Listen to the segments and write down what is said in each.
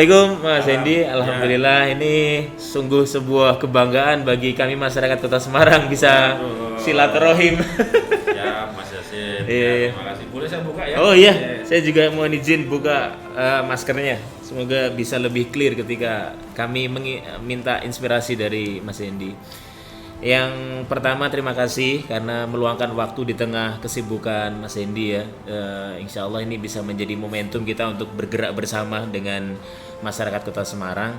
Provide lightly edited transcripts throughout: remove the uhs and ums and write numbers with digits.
Assalamualaikum Mas Hendy. Alhamdulillah ini sungguh sebuah kebanggaan bagi kami masyarakat Kota Semarang bisa silaturahim. Ya Mas Yasin. Iya. Terima kasih. Boleh saya buka ya? Oh iya, saya juga mohon izin buka maskernya. Semoga bisa lebih clear ketika kami minta inspirasi dari Mas Hendy. Yang pertama terima kasih karena meluangkan waktu di tengah kesibukan Mas Hendy ya. Insya Allah ini bisa menjadi momentum kita untuk bergerak bersama dengan masyarakat Kota Semarang.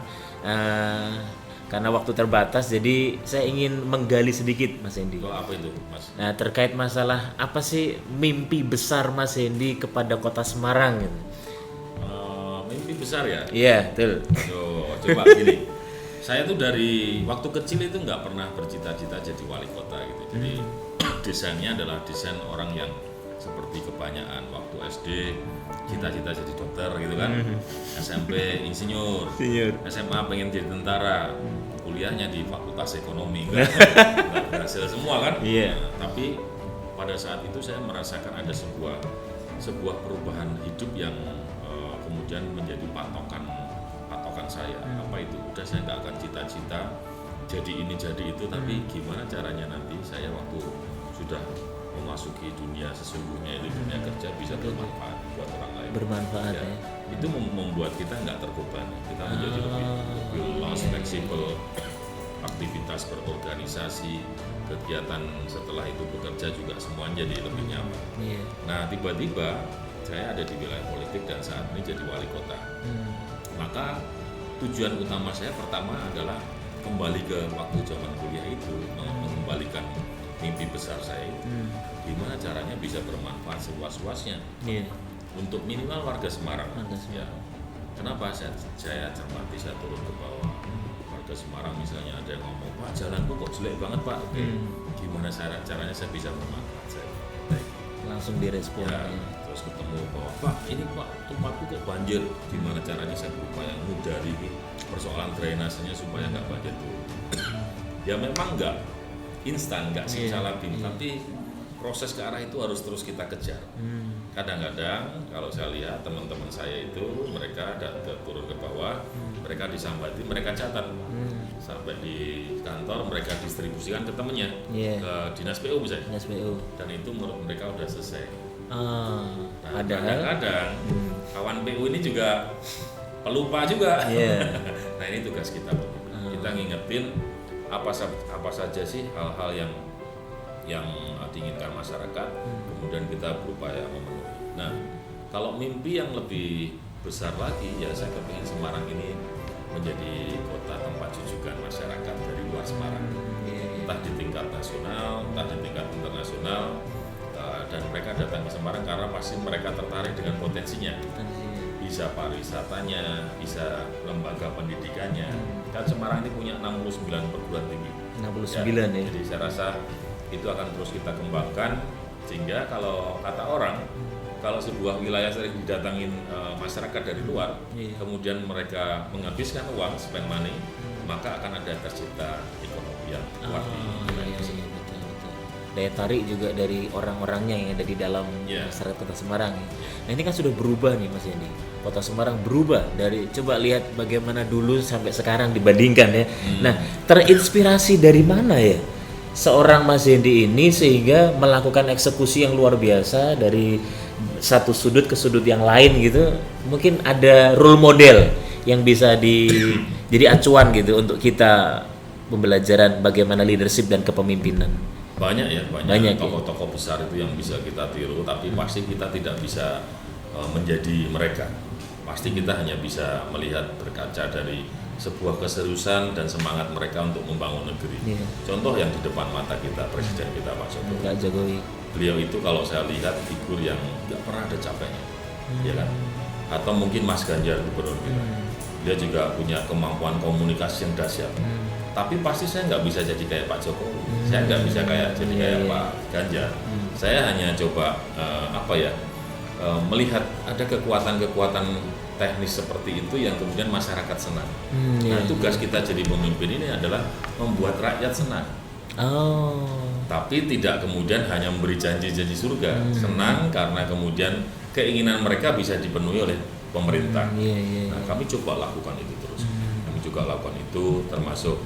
Karena waktu terbatas, jadi saya ingin menggali sedikit Mas Hendy. Oh, apa itu Mas? Nah, terkait masalah apa sih mimpi besar Mas Hendy kepada Kota Semarang gitu? Mimpi besar ya? Iya, betul. Coba gini. Saya tuh dari waktu kecil itu nggak pernah bercita-cita jadi wali kota gitu. Jadi desainnya adalah desain orang yang seperti kebanyakan waktu SD cita-cita jadi dokter gitu kan, SMP insinyur, SMA pengen jadi tentara, kuliahnya di Fakultas Ekonomi nggak berhasil semua kan. Iya. Nah, tapi pada saat itu saya merasakan ada sebuah perubahan hidup yang kemudian menjadi patokan saya. Apa itu? Udah saya nggak akan cita-cita jadi ini jadi itu, tapi gimana caranya nanti saya waktu sudah memasuki dunia sesungguhnya itu dunia kerja bisa bermanfaat buat orang lain. Bermanfaat ya. Itu membuat kita nggak terbebani, kita menjadi lebih luas, fleksibel, aktivitas berorganisasi, kegiatan setelah itu bekerja juga semuanya jadi lebih nyaman. Nah tiba-tiba saya ada di wilayah politik dan saat ini jadi wali kota. Maka tujuan utama saya pertama adalah kembali ke waktu zaman kuliah itu, mengembalikan mimpi besar saya itu. Gimana caranya bisa bermanfaat seluas-luasnya untuk minimal warga Semarang. Ya. Kenapa saya cermati, saya turun ke bawah. Warga Semarang misalnya ada yang ngomong, Pak jalanku kok jelek banget Pak. Oke. Gimana caranya saya bisa bermanfaat? Saya langsung direspon. Ya, terus ketemu bahwa Pak ini Pak tempatku kok banjir, gimana caranya saya berupaya mengudari persoalan drainasenya supaya nggak banjir turun. Ya memang nggak instan, nggak simsalabim, tapi proses ke arah itu harus terus kita kejar. Kadang-kadang kalau saya lihat teman-teman saya itu mereka turun ke bawah, mereka disambati, mereka catat sampai di kantor, mereka distribusikan ke temennya, ke dinas PU misalnya. Dinas PU. Dan itu menurut mereka udah selesai. Nah, kadang-kadang kawan PU ini juga pelupa juga. Nah ini tugas kita, kita ngingetin apa saja sih hal-hal yang diinginkan masyarakat, kemudian kita berupaya memenuhi. Nah kalau mimpi yang lebih besar lagi ya saya kepingin Semarang ini menjadi kota tempat jujukan masyarakat dari luar Semarang, entah di tingkat nasional, entah di tingkat internasional. Dan mereka datang ke Semarang karena pasti mereka tertarik dengan potensinya, bisa pariwisatanya, bisa lembaga pendidikannya. Kan Semarang ini punya 69 perguruan tinggi. 69 ya. Jadi saya rasa itu akan terus kita kembangkan sehingga kalau kata orang, kalau sebuah wilayah sering didatangin masyarakat dari luar, kemudian mereka menghabiskan uang, spend money, maka akan ada tercipta ekonomi yang kuat di wilayah tersebut. Daya tarik juga dari orang-orangnya yang ada di dalam masyarakat Kota Semarang. Nah ini kan sudah berubah nih Mas Hendy. Kota Semarang berubah dari, coba lihat bagaimana dulu sampai sekarang dibandingkan ya. Nah terinspirasi dari mana ya seorang Mas Hendy ini sehingga melakukan eksekusi yang luar biasa dari satu sudut ke sudut yang lain gitu. Mungkin ada role model yang bisa jadi acuan gitu untuk kita pembelajaran bagaimana leadership dan kepemimpinan. Banyak tokoh-tokoh besar itu yang bisa kita tiru, tapi pasti kita tidak bisa menjadi mereka. Pasti kita hanya bisa melihat berkaca dari sebuah keseriusan dan semangat mereka untuk membangun negeri. Contoh yang di depan mata kita, Presiden kita Pak Jokowi. Beliau itu kalau saya lihat figur yang nggak pernah ada capeknya, ya kan? Atau mungkin Mas Ganjar Gubernur kita, dia juga punya kemampuan komunikasi yang dahsyat. Tapi pasti saya nggak bisa jadi kayak Pak Jokowi, saya nggak bisa jadi kayak Pak Ganjar. Saya hanya coba melihat ada kekuatan-kekuatan teknis seperti itu yang kemudian masyarakat senang. Nah tugas kita jadi pemimpin ini adalah membuat rakyat senang. Tapi tidak kemudian hanya memberi janji-janji surga. Senang karena kemudian keinginan mereka bisa dipenuhi oleh pemerintah. Iya. Nah, kami coba lakukan itu terus. Kami juga lakukan itu, termasuk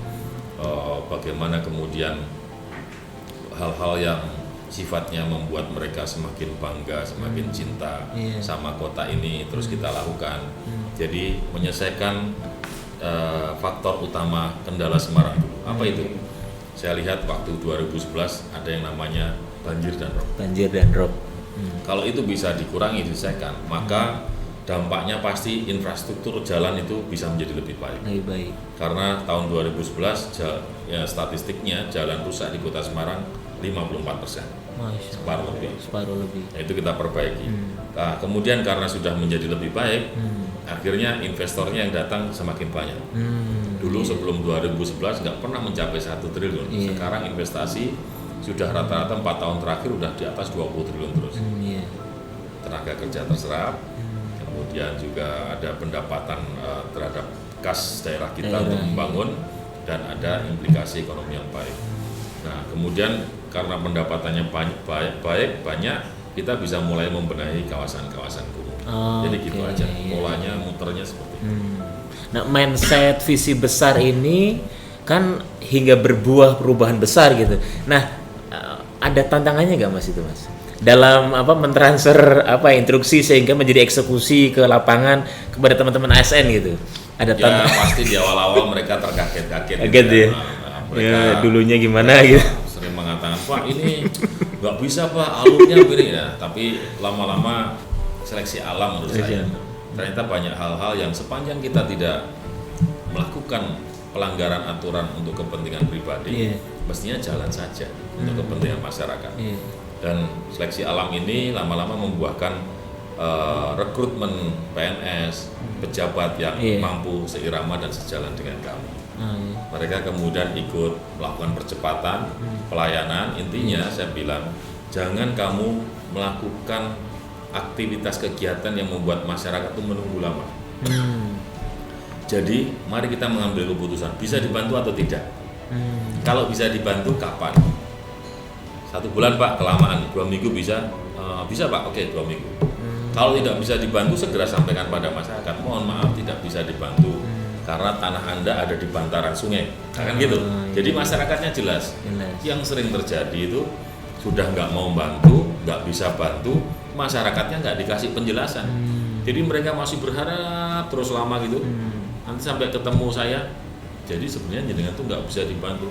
bagaimana kemudian hal-hal yang sifatnya membuat mereka semakin bangga, semakin cinta sama kota ini, terus kita lakukan. Jadi menyelesaikan faktor utama kendala Semarang dulu. Apa itu? Saya lihat waktu 2011 ada yang namanya banjir dan rob. Banjir dan rob. Kalau itu bisa dikurangi, diselesaikan, maka dampaknya pasti infrastruktur jalan itu bisa menjadi lebih baik. Lebih baik. Karena tahun 2011 ya, statistiknya jalan rusak di Kota Semarang 54%, separuh lebih. Nah, itu kita perbaiki. Nah, kemudian karena sudah menjadi lebih baik, akhirnya investornya yang datang semakin banyak. Dulu sebelum 2011 nggak pernah mencapai 1 triliun. Sekarang investasi sudah rata-rata 4 tahun terakhir udah di atas 20 triliun terus. Tenaga kerja terserap, kemudian juga ada pendapatan terhadap kas daerah kita untuk membangun, dan ada implikasi ekonomi yang baik. Nah, kemudian karena pendapatannya banyak, kita bisa mulai membenahi kawasan-kawasan kumuh. Jadi gitu aja, polanya muternya seperti itu. Nah, mindset visi besar ini kan hingga berbuah perubahan besar gitu. Nah, ada tantangannya nggak Mas itu Mas? Dalam mentransfer instruksi sehingga menjadi eksekusi ke lapangan kepada teman-teman ASN gitu. Ada tantangan. Ya pasti di awal-awal mereka terkaget-kaget. Kaget ya. Mereka dulunya gimana gitu. Sering mengatakan, Pak ini nggak bisa Pak, alurnya begini ya. Tapi lama-lama seleksi alam menurut saya. Ternyata banyak hal-hal yang sepanjang kita tidak melakukan pelanggaran aturan untuk kepentingan pribadi, mestinya jalan saja untuk kepentingan masyarakat. Dan seleksi alam ini lama-lama membuahkan rekrutmen PNS, pejabat yang mampu seirama dan sejalan dengan kami. Mereka kemudian ikut melakukan percepatan pelayanan. Intinya saya bilang, jangan kamu melakukan aktivitas kegiatan yang membuat masyarakat itu menunggu lama. Jadi mari kita mengambil keputusan, bisa dibantu atau tidak. Kalau bisa dibantu kapan? 1 bulan Pak, kelamaan. 2 minggu bisa? Bisa Pak, oke 2 minggu. Kalau tidak bisa dibantu, segera sampaikan pada masyarakat, mohon maaf tidak bisa dibantu karena tanah Anda ada di bantaran sungai, kan gitu. Jadi masyarakatnya jelas. Yang sering terjadi itu sudah nggak mau bantu, nggak bisa bantu, masyarakatnya nggak dikasih penjelasan. Jadi mereka masih berharap terus lama gitu. Nanti sampai ketemu saya, jadi sebenarnya jenengan tuh nggak bisa dibantu.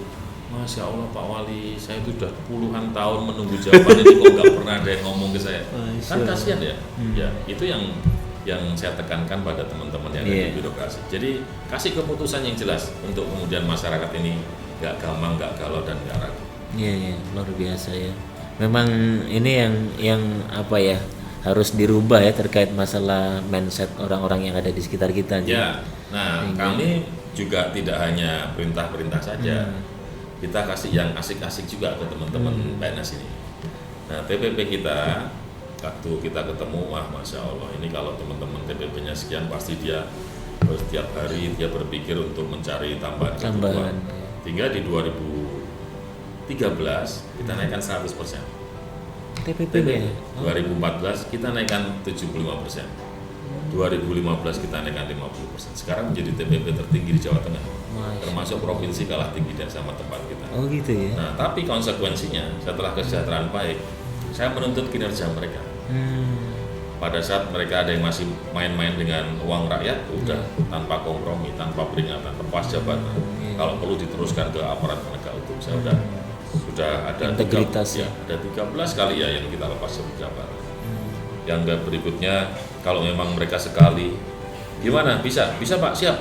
Masya Allah Pak Wali, saya itu sudah puluhan tahun menunggu jawaban ini kok nggak pernah ada yang ngomong ke saya. Kan kasihan ya. Ya itu yang saya tekankan pada teman-teman yang ada di birokrasi. Jadi kasih keputusan yang jelas untuk kemudian masyarakat ini nggak gampang, nggak galau dan nggak ragu. Iya, luar biasa ya. Memang ini yang harus dirubah ya terkait masalah mindset orang-orang yang ada di sekitar kita. Ya, nah kami juga tidak hanya perintah-perintah saja. Kita kasih yang asik-asik juga ke teman-teman PNS ini. Nah, TPP kita waktu kita ketemu, wah Masya Allah, ini kalau teman-teman TPP-nya sekian pasti dia setiap hari dia berpikir untuk mencari tambahan kebutuhan. Hingga di 2013 kita naikkan 100%. TPP 2014 kita naikkan 75%. 2015 kita naikkan 50%. Sekarang menjadi TPP tertinggi di Jawa Tengah. Termasuk provinsi kalah tinggi dan sama tempat kita. Oh gitu ya. Nah, tapi konsekuensinya setelah kesejahteraan baik, saya menuntut kinerja mereka. Pada saat mereka ada yang masih main-main dengan uang rakyat, udah tanpa kompromi, tanpa peringatan, lepas jabatan. Kalau perlu diteruskan ke aparat penegak hukum. Saya sudah ada integritas ada 13 kali ya yang kita lepas jabatan. Yang berikutnya, kalau memang mereka sekali, gimana? Bisa Pak, siap.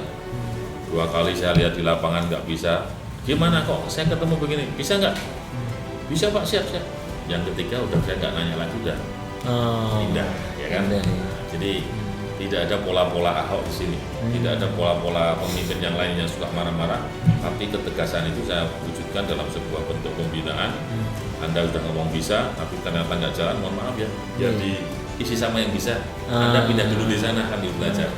2 kali saya lihat di lapangan nggak bisa, gimana kok saya ketemu begini, bisa nggak? Bisa Pak, siap. Yang ketiga udah saya nggak nanya lagi, udah pindah, ya kan? Jadi tidak ada pola-pola Ahok di sini, tidak ada pola-pola pemimpin yang lain yang suka marah-marah, tapi ketegasan itu saya wujudkan dalam sebuah bentuk pembinaan. Anda udah ngomong bisa, tapi ternyata nggak jalan, mohon maaf ya, jadi isi sama yang bisa, Anda pindah dulu di sana, kami belajar.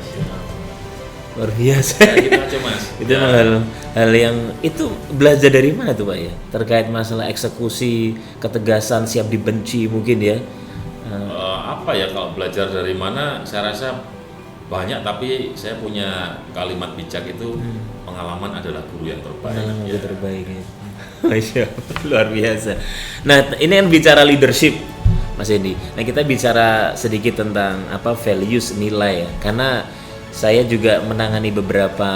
Luar biasa. Ya, gitu aja Mas. Itu hal yang itu belajar dari mana tuh Pak ya? Terkait masalah eksekusi, ketegasan, siap dibenci mungkin ya. Apa ya, kalau belajar dari mana? Saya rasa banyak, tapi saya punya kalimat bijak itu, pengalaman adalah guru yang terbaik. Pengalaman itu terbaik ya. Masya Allah, luar biasa. Nah, ini kan bicara leadership, Mas Hendy. Nah, kita bicara sedikit tentang values, nilai ya. Karena saya juga menangani beberapa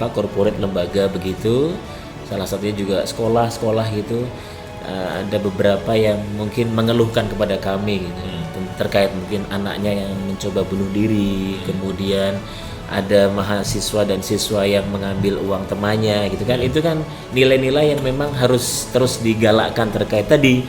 corporate lembaga begitu. Salah satunya juga sekolah-sekolah gitu. Ada beberapa yang mungkin mengeluhkan kepada kami gitu, terkait mungkin anaknya yang mencoba bunuh diri, kemudian ada mahasiswa dan siswa yang mengambil uang temannya gitu kan. Itu kan nilai-nilai yang memang harus terus digalakkan terkait tadi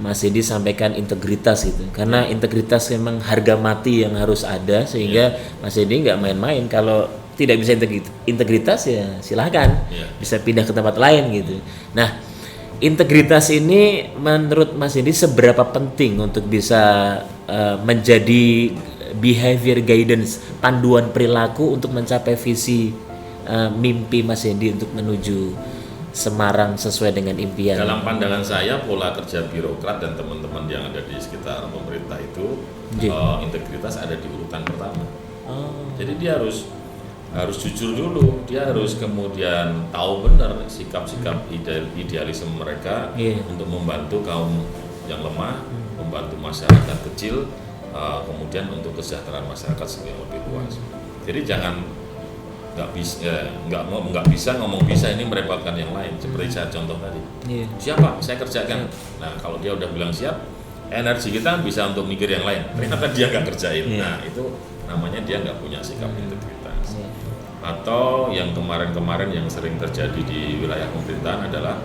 Mas Hendy sampaikan integritas gitu. Karena integritas memang harga mati yang harus ada, sehingga Mas Hendy nggak main-main. Kalau tidak bisa integritas ya silahkan bisa pindah ke tempat lain gitu. Nah, integritas ini menurut Mas Hendy seberapa penting untuk bisa menjadi behavior guidance, panduan perilaku untuk mencapai visi mimpi Mas Hendy untuk menuju Semarang sesuai dengan impian? Dalam pandangan saya, pola kerja birokrat dan teman-teman yang ada di sekitar pemerintah itu, integritas ada di urutan pertama. Jadi dia harus jujur dulu, dia harus kemudian tahu benar sikap-sikap idealisme mereka untuk membantu kaum yang lemah, membantu masyarakat kecil, kemudian untuk kesejahteraan masyarakat yang lebih luas. Jadi jangan nggak bisa ngomong bisa ini merepotkan yang lain, seperti saya contoh tadi. Siapa saya kerjakan. Nah, kalau dia udah bilang siap, energi kita bisa untuk mikir yang lain. Ternyata dia nggak kerjain. Nah, itu namanya dia nggak punya sikap integritas. Atau yang kemarin-kemarin yang sering terjadi di wilayah pemerintahan adalah,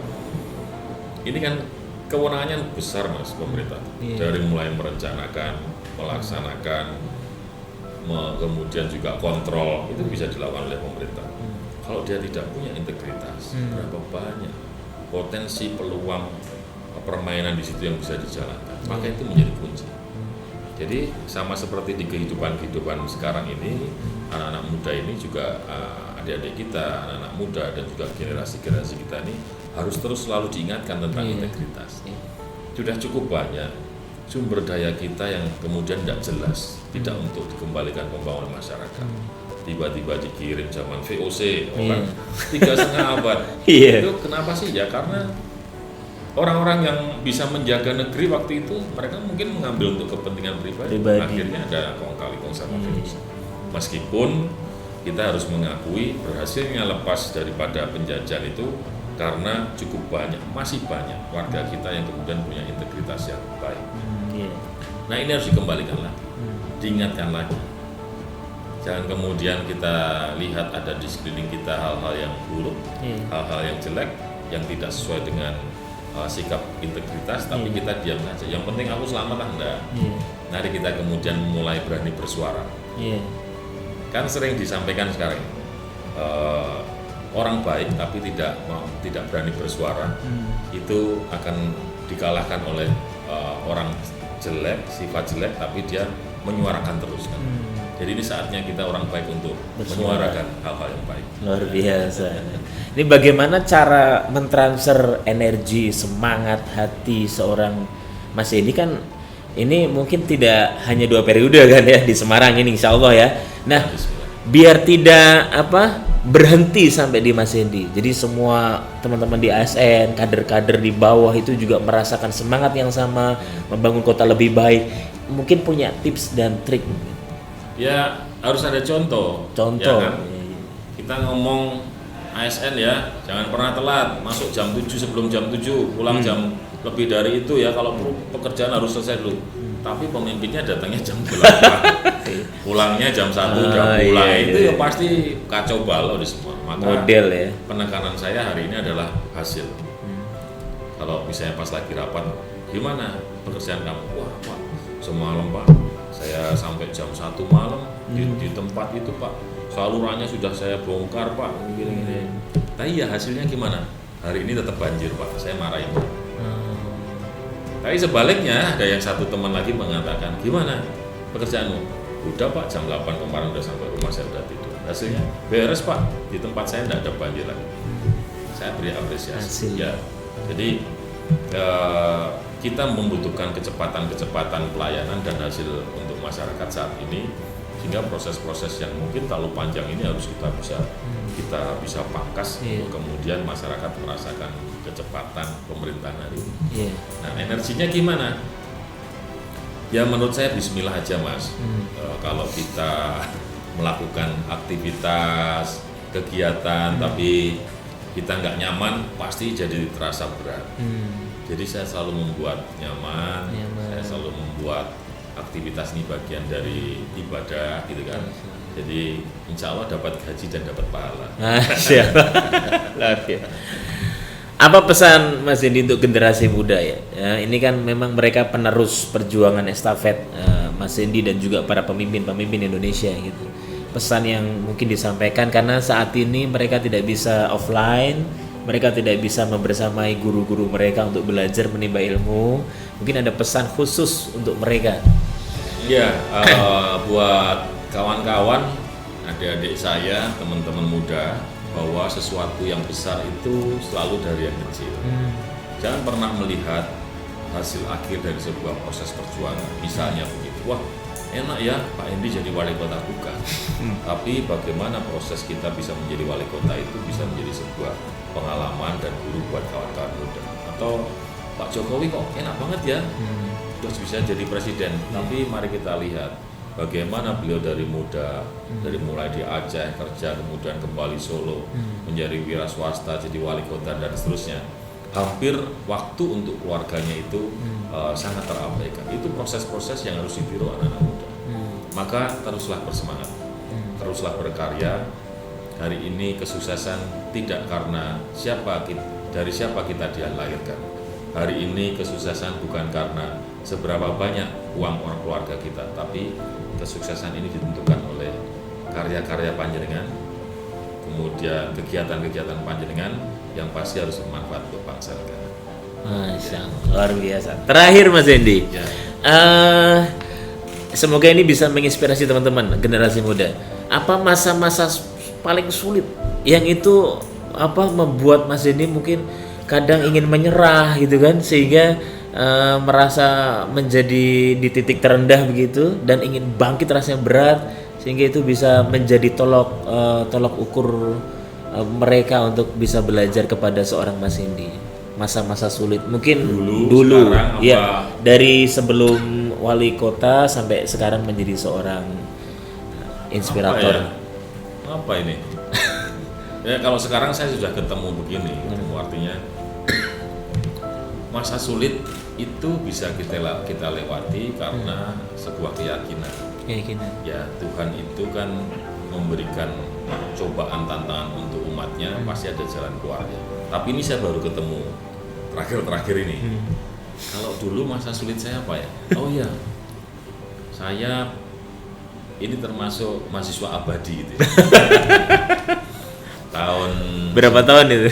ini kan kewenangannya besar Mas pemerintah, dari mulai merencanakan, melaksanakan, kemudian juga kontrol, itu bisa dilakukan oleh pemerintah. Kalau dia tidak punya integritas, berapa banyak potensi peluang permainan di situ yang bisa dijalankan, maka itu menjadi kunci. Jadi sama seperti di kehidupan sekarang ini, anak-anak muda ini juga, adik-adik kita, anak-anak muda dan juga generasi-generasi kita ini harus terus selalu diingatkan tentang integritas. Sudah cukup banyak sumber daya kita yang kemudian tidak jelas, tidak untuk dikembalikan pembangunan masyarakat. Tiba-tiba dikirim zaman VOC, orang 3,5 abad. Itu kenapa sih? Ya karena orang-orang yang bisa menjaga negeri waktu itu, mereka mungkin mengambil untuk kepentingan pribadi. Akhirnya ada kong kali kong sama VOC. Meskipun kita harus mengakui berhasilnya lepas daripada penjajahan itu karena cukup banyak, masih banyak warga kita yang kemudian punya integritas yang baik. Nah, ini harus dikembalikan lagi, diingatkan lagi. Jangan kemudian kita lihat ada di sekeliling kita hal-hal yang buruk, hal-hal yang jelek, yang tidak sesuai dengan sikap integritas, tapi kita diam saja. Yang penting aku selamat lah, enggak. Mari kita kemudian mulai berani bersuara. Kan sering disampaikan sekarang, orang baik tapi tidak berani bersuara, itu akan dikalahkan oleh orang jelek, sifat jelek, tapi dia menyuarakan terus kan. Jadi ini saatnya kita orang baik untuk menyuarakan hal-hal yang baik. Luar biasa. Ini bagaimana cara mentransfer energi, semangat, hati seorang Mas Hendy kan ini mungkin tidak hanya 2 periode kan ya di Semarang ini insya Allah ya. Nah, biar tidak berhenti sampai di Mas Hendy. Jadi semua teman-teman di ASN, kader-kader di bawah itu juga merasakan semangat yang sama, membangun kota lebih baik. Mungkin punya tips dan trik. Ya harus ada contoh. Ya kan? Kita ngomong ASN ya, jangan pernah telat. Masuk jam 7 sebelum jam 7, pulang jam lebih dari itu ya. Kalau pekerjaan harus selesai dulu. Tapi pemimpinnya datangnya jam 8, pulangnya jam 1 udah pulang. Itu ya pasti kacau balau di semua. Maka model ya. Penekanan saya hari ini adalah hasil. Kalau misalnya pas lagi rapat, gimana pekerjaan kamu? Wah Pak, semalam Pak, saya sampai jam 1 malam di tempat itu Pak. Salurannya sudah saya bongkar Pak, gini-gini. Tapi ya hasilnya gimana? Hari ini tetap banjir Pak, saya marahin Pak. Tapi sebaliknya ada yang satu teman lagi mengatakan, gimana pekerjaanmu? Udah Pak, jam 8 kemarin udah sampai rumah, saya udah tidur. Hasilnya beres Pak, di tempat saya tidak ada banjir lagi. Saya beri apresiasi. Ya, jadi kita membutuhkan kecepatan pelayanan dan hasil untuk masyarakat saat ini. sehingga proses-proses yang mungkin terlalu panjang ini harus kita bisa pangkas untuk kemudian masyarakat merasakan kecepatan pemerintahan hari ini. Nah, energinya gimana? Ya menurut saya bismillah aja Mas. Kalau kita melakukan aktivitas, kegiatan tapi kita nggak nyaman, pasti jadi terasa berat. Jadi saya selalu membuat nyaman. Saya selalu membuat aktivitas ini bagian dari ibadah gitu kan. Jadi insya Allah dapat gaji dan dapat pahala. Siap. Apa pesan Mas Hendy untuk generasi muda ya? Ini kan memang mereka penerus perjuangan estafet Mas Hendy dan juga para pemimpin Indonesia gitu. Pesan yang mungkin disampaikan karena saat ini mereka tidak bisa offline, mereka tidak bisa membersamai guru-guru mereka untuk belajar menimba ilmu. Mungkin ada pesan khusus untuk mereka. Ya, buat kawan-kawan, adik-adik saya, teman-teman muda, bahwa sesuatu yang besar itu selalu dari yang kecil. Jangan pernah melihat hasil akhir dari sebuah proses perjuangan. Misalnya begitu, wah enak ya Pak Hendy jadi wali kota, bukan. Tapi bagaimana proses kita bisa menjadi wali kota itu bisa menjadi sebuah pengalaman dan guru buat kawan-kawan muda. Atau Pak Jokowi kok enak banget ya, terus bisa jadi presiden. Tapi mari kita lihat bagaimana beliau dari muda, dari mulai di Aceh kerja, kemudian kembali Solo, menjadi wira swasta, jadi wali kota dan seterusnya. Hampir waktu untuk keluarganya itu sangat terabaikan. Itu proses-proses yang harus ditiru anak-anak muda. Maka teruslah bersemangat, teruslah berkarya. Hari ini kesuksesan tidak karena dari siapa kita dilahirkan. Hari ini kesuksesan bukan karena seberapa banyak uang orang keluarga kita, tapi kesuksesan ini ditentukan oleh karya-karya panjenengan, kemudian kegiatan-kegiatan panjenengan yang pasti harus bermanfaat untuk bangsa negara. Masya Allah, luar biasa. Terakhir Mas Hendy, semoga ini bisa menginspirasi teman-teman generasi muda. Apa masa-masa paling sulit yang itu membuat Mas Hendy mungkin kadang ingin menyerah gitu kan, sehingga merasa menjadi di titik terendah begitu dan ingin bangkit rasanya berat, sehingga itu bisa menjadi tolok ukur mereka untuk bisa belajar kepada seorang Mas Hendy. Masa-masa sulit mungkin dulu ya, dari sebelum wali kota sampai sekarang menjadi seorang inspirator. Apa ini? Ya kalau sekarang saya sudah ketemu begini, artinya masa sulit itu bisa kita lewati karena sebuah keyakinan. Ya Tuhan itu kan memberikan cobaan, tantangan untuk umatnya, pasti ada jalan keluarnya. Tapi ini saya baru ketemu terakhir ini. Kalau dulu masa sulit saya apa ya? Oh ya, saya ini termasuk mahasiswa abadi gitu. Tahun berapa tahun itu?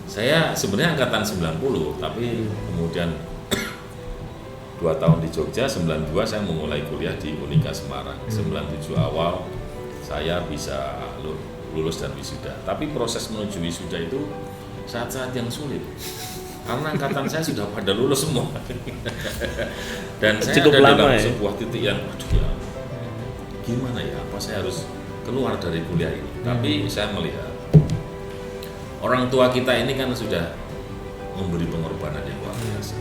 Saya sebenarnya angkatan 90, tapi kemudian 2 tahun di Jogja, 92 saya memulai kuliah di Unika Semarang. 97 awal saya bisa lulus dan wisuda. Tapi proses menuju wisuda itu saat-saat yang sulit. Karena angkatan saya sudah pada lulus semua. Dan saya cukup ada lama dalam sebuah titik yang gimana ya, apa saya harus keluar dari kuliah ini. Tapi saya melihat orang tua kita ini kan sudah memberi pengorbanan yang luar biasa.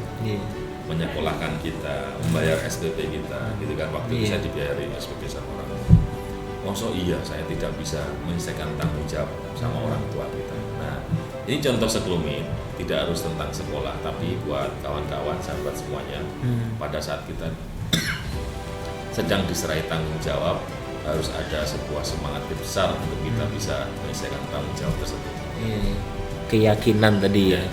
Menyekolahkan kita, membayar SPP kita, gitu kan, waktu itu saya dibayarin SPP sama orang. Maksud iya saya tidak bisa menyelesaikan tanggung jawab sama orang tua kita. Nah, ini contoh sekelumit, tidak harus tentang sekolah, tapi buat kawan-kawan, sahabat semuanya, pada saat kita sedang diserai tanggung jawab, harus ada sebuah semangat besar untuk kita bisa menyelesaikan tanggung jawab tersebut. Keyakinan tadi ya.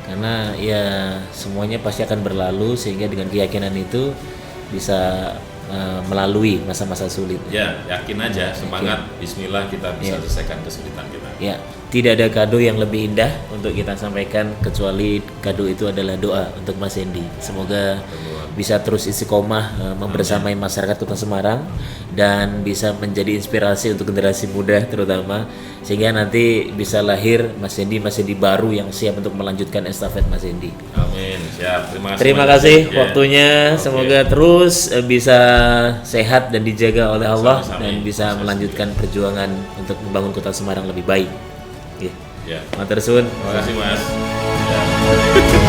Karena ya semuanya pasti akan berlalu, sehingga dengan keyakinan itu bisa melalui masa-masa sulit. Ya, yakin aja, semangat, bismillah kita bisa selesaikan kesulitan kita. Ya, tidak ada kado yang lebih indah untuk kita sampaikan kecuali kado itu adalah doa untuk Mas Hendy. Semoga bisa terus istiqomah membersamai masyarakat Kota Semarang dan bisa menjadi inspirasi untuk generasi muda terutama, sehingga nanti bisa lahir Mas Hendy baru yang siap untuk melanjutkan estafet Mas Hendy. Amin. Siap. Terima kasih waktunya. Semoga terus bisa sehat dan dijaga oleh Allah dan bisa melanjutkan perjuangan untuk membangun Kota Semarang lebih baik. Ya. Matur suwun. Terima kasih Mas. Ya.